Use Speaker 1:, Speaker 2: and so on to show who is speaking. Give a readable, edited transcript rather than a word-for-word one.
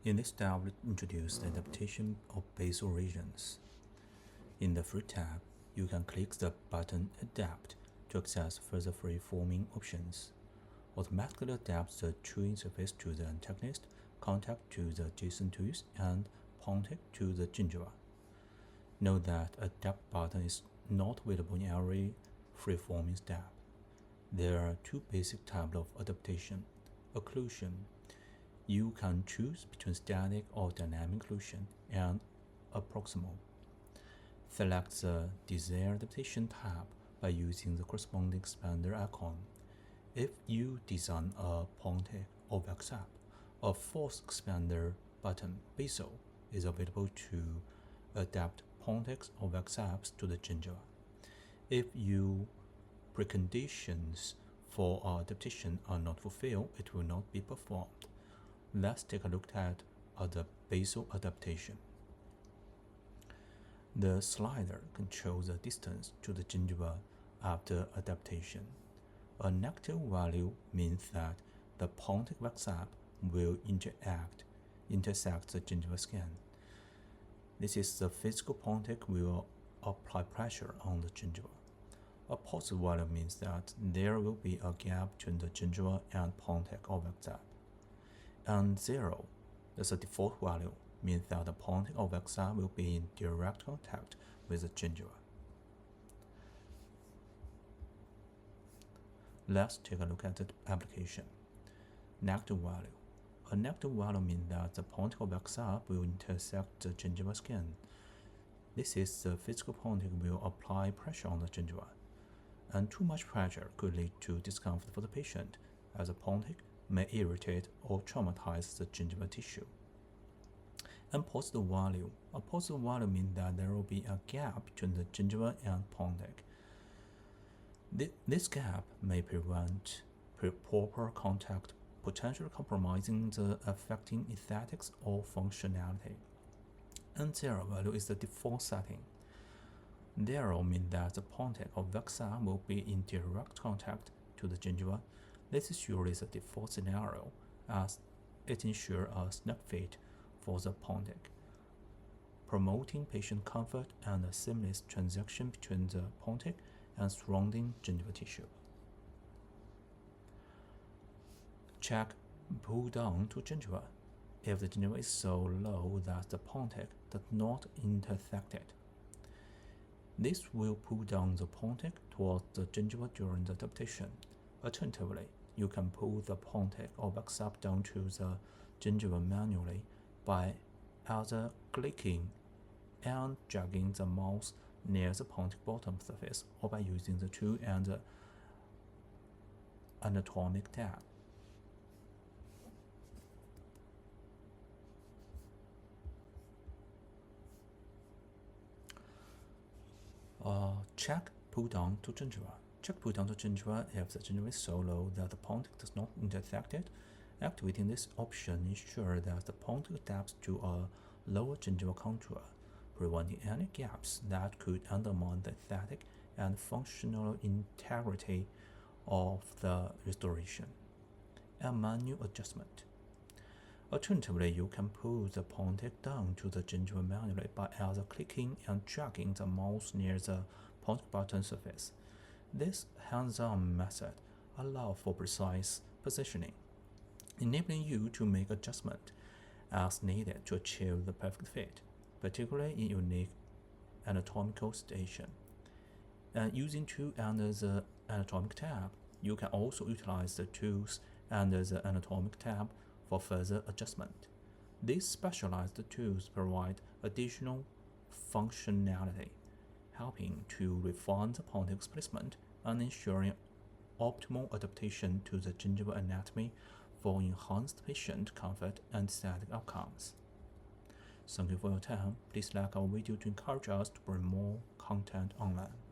Speaker 1: In this tab, we introduce the adaptation of basal regions. In the Free tab, you can click the button Adapt to access further free-forming options. Automatically adapts the chewing surface to the antagonist, contact to the adjacent tooth, and pontic to the gingiva. Note that Adapt button is not available in every free-forming tab. There are two basic types of adaptation. Occlusion. You can choose between static or dynamic occlusion and approximal. Select the desired adaptation tab by using the corresponding expander icon. If you design a pontic or VEXAP, a fourth expander button, Basal, is available to adapt pontics or VEXAPs to the gingiva. If your preconditions for adaptation are not fulfilled, it will not be performed. Let's take a look at the basal adaptation. The slider controls the distance to the gingiva after adaptation. A negative value means that the pontic VEXAP will intersect the gingiva skin. This is the physical pontic will apply pressure on the gingiva. A positive value means that there will be a gap between the gingiva and pontic or VEXAP. And 0, that's a default value, means that the pontic or VEXAP will be in direct contact with the gingiva. Let's take a look at the application. Negative value. A negative value means that the pontic or VEXAP will intersect the gingiva skin. This is the physical pontic will apply pressure on the gingiva, and too much pressure could lead to discomfort for the patient, as the pontic may irritate or traumatize the gingiva tissue. And positive value. A positive value means that there will be a gap between the gingiva and pontic. This gap may prevent proper contact, potentially compromising the affecting aesthetics or functionality. And 0 value is the default setting. 0 means that the pontic or VEXAP will be in direct contact to the gingiva. This is usually the default scenario, as it ensures a snug fit for the pontic, promoting patient comfort and a seamless transition between the pontic and surrounding gingiva tissue. Check pull down to gingiva. If the gingiva is so low that the pontic does not intersect it, this will pull down the pontic towards the gingiva during the adaptation. Alternatively, you can pull the pontic or VEXAP down to the gingiva manually by either clicking and dragging the mouse near the pontic bottom surface, or by using the tool and the anatomic tab. Check pull down to gingiva. Check pull down to gingiva if the gingiva is so low that the pontic does not intersect it. Activating this option ensures that the pontic adapts to a lower gingival contour, preventing any gaps that could undermine the aesthetic and functional integrity of the restoration. And manual adjustment. Alternatively, you can pull the pontic down to the gingiva manually by either clicking and dragging the mouse near the pontic bottom surface. This hands-on method allows for precise positioning, enabling you to make adjustments as needed to achieve the perfect fit, particularly in unique anatomical situation. And using tools under the anatomic tab, you can also utilize the tools under the anatomic tab for further adjustment. These specialized tools provide additional functionality, helping to refine the pontic's placement and ensuring optimal adaptation to the gingival anatomy for enhanced patient comfort and aesthetic outcomes. Thank you for your time. Please like our video to encourage us to bring more content online.